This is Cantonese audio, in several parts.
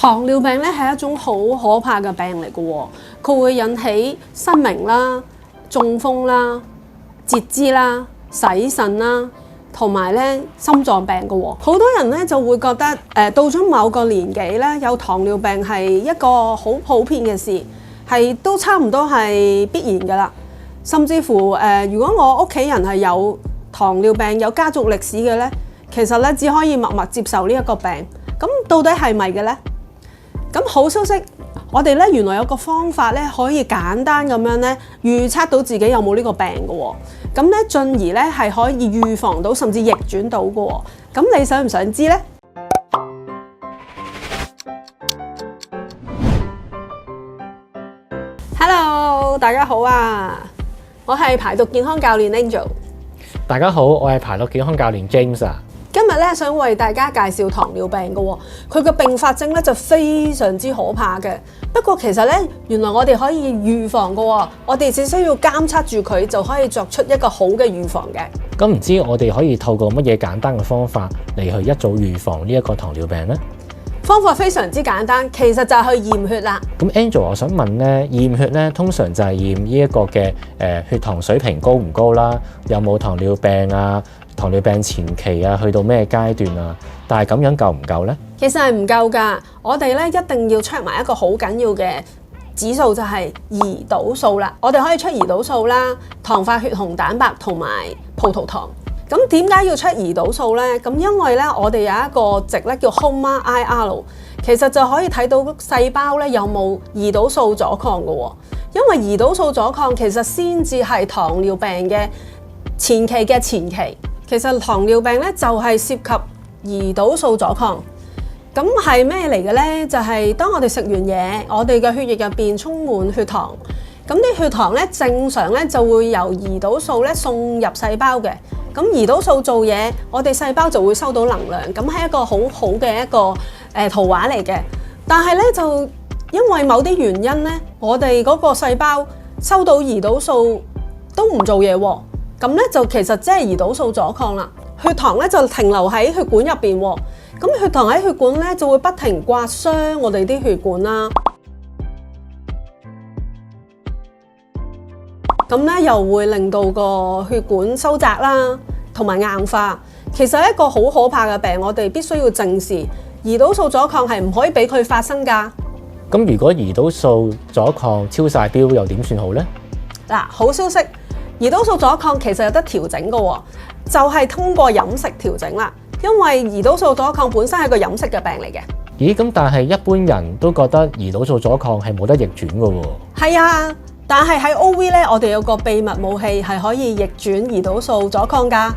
糖尿病咧係一種好可怕嘅病嚟嘅喎，佢會引起失明啦、中風啦、截肢啦、洗腎啦，同埋咧心臟病嘅喎。好多人咧就會覺得到咗某個年紀咧有糖尿病係一個好普遍嘅事，係都差唔多係必然㗎啦。甚至乎如果我屋企人係有糖尿病有家族歷史嘅咧，其實咧只可以默默接受呢一個病。咁到底係咪嘅咧？咁好消息，我哋咧原來有個方法咧，可以簡單咁樣咧預測到自己有冇呢個病嘅喎。咁咧進而咧係可以預防到甚至逆轉到嘅喎。咁你想唔想知咧？Hello， 大家好啊！我係排毒健康教練 Angel。大家好，我係排毒健康教練 James 啊。今日咧想為大家介紹糖尿病嘅喎，佢嘅併發症咧就非常之可怕嘅。不過其實咧，原來我哋可以預防嘅喎，我哋只需要監測住佢就可以作出一個好嘅預防嘅。咁唔知我哋可以透過乜嘢簡單嘅方法嚟去一早預防呢一個糖尿病呢？方法非常之簡單，其實就係去驗血啦。咁 Angel， 我想問咧，驗血咧通常就係驗呢一個嘅血糖水平高唔高啦，有冇糖尿病啊？糖尿病前期啊，去到咩階段啊？但係咁樣夠唔夠呢？其實係唔夠㗎，我哋咧一定要 check 埋一個好緊要嘅指數，就係胰島素啦。我哋可以出胰島素啦、糖化血紅蛋白同埋葡萄糖。咁點解要出胰島素呢？咁因為咧我哋有一個值咧叫 HOMA-IR， 其實就可以睇到細胞咧有冇胰島素阻抗嘅喎。因為胰島素阻抗其實先至係糖尿病嘅前期嘅前期。其實糖尿病咧就係涉及胰島素阻抗，咁係咩嚟嘅咧？就係當我哋食完嘢，我哋嘅血液入邊充滿血糖，咁啲血糖咧正常咧就會由胰島素咧送入細胞嘅，咁胰島素做嘢，我哋細胞就會收到能量，咁係一個好好嘅一個圖畫嚟嘅。但係咧就因為某啲原因咧，我哋嗰個細胞收到胰島素都唔做嘢喎。咁咧就其實即係胰島素阻抗啦，血糖咧就停留喺血管入邊喎，咁血糖喺血管咧就會不停刮傷我哋啲血管啦，咁咧又會令到個血管收窄啦，同埋硬化。其實係一個好可怕嘅病，我哋必須要正視。胰島素阻抗係唔可以俾佢發生㗎。咁如果胰島素阻抗超晒標又點算好呢？嗱，好消息。胰島素阻抗其實有得調整嘅喎，就係通過飲食調整啦。因為胰島素阻抗本身係個飲食嘅病嚟嘅。咦，咁但係一般人都覺得胰島素阻抗係冇得逆轉嘅喎。係啊，但係喺 OV 咧，我哋有個秘密武器係可以逆轉胰島素阻抗㗎。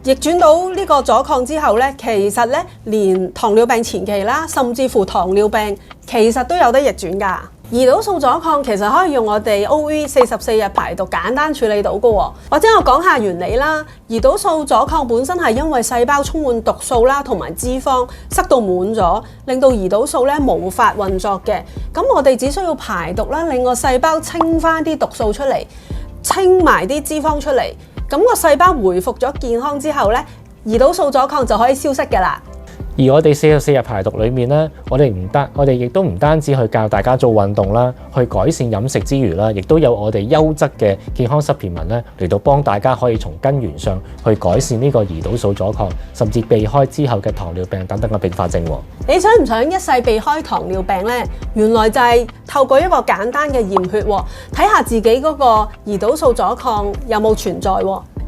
逆轉到呢個阻抗之後咧，其實咧連糖尿病前期啦，甚至乎糖尿病其實都有得逆轉㗎。胰島素阻抗其實可以用我哋 OV 44日排毒簡單處理到嘅喎，或者我講下原理啦。胰島素阻抗本身係因為細胞充滿毒素啦，同埋脂肪塞到滿咗，令到胰島素咧無法運作嘅。咁我哋只需要排毒啦，令個細胞清翻啲毒素出嚟，清埋啲脂肪出嚟。咁個細胞回復咗健康之後咧，胰島素阻抗就可以消失嘅啦。而我哋44日排毒裏面咧，我哋亦都唔單止去教大家做運動啦，去改善飲食之餘啦，亦都有我哋優質嘅健康supplement咧嚟到幫大家可以從根源上去改善呢個胰島素阻抗，甚至避開之後嘅糖尿病等等嘅併發症。你想唔想一世避開糖尿病呢？原來就係透過一個簡單嘅驗血，睇下自己嗰個胰島素阻抗有冇存在。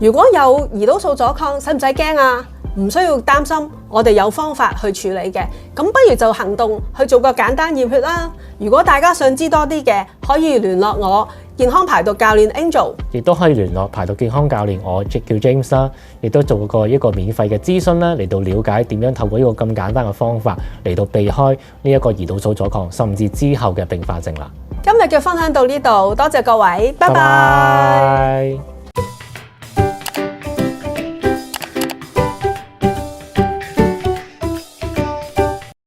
如果有胰島素阻抗，使唔使驚啊？唔需要擔心，我哋有方法去處理嘅。咁不如就行動去做個簡單驗血啦。如果大家想知多啲嘅，可以聯絡我健康排毒教練 Angel， 亦都可以聯絡排毒健康教練我叫 James 啦，亦都做過一個免費嘅諮詢啦，嚟到了解點樣透過呢個咁簡單嘅方法嚟到避開呢一個胰島素阻抗，甚至之後嘅併發症啦。今日嘅分享到呢度，多謝各位，拜拜。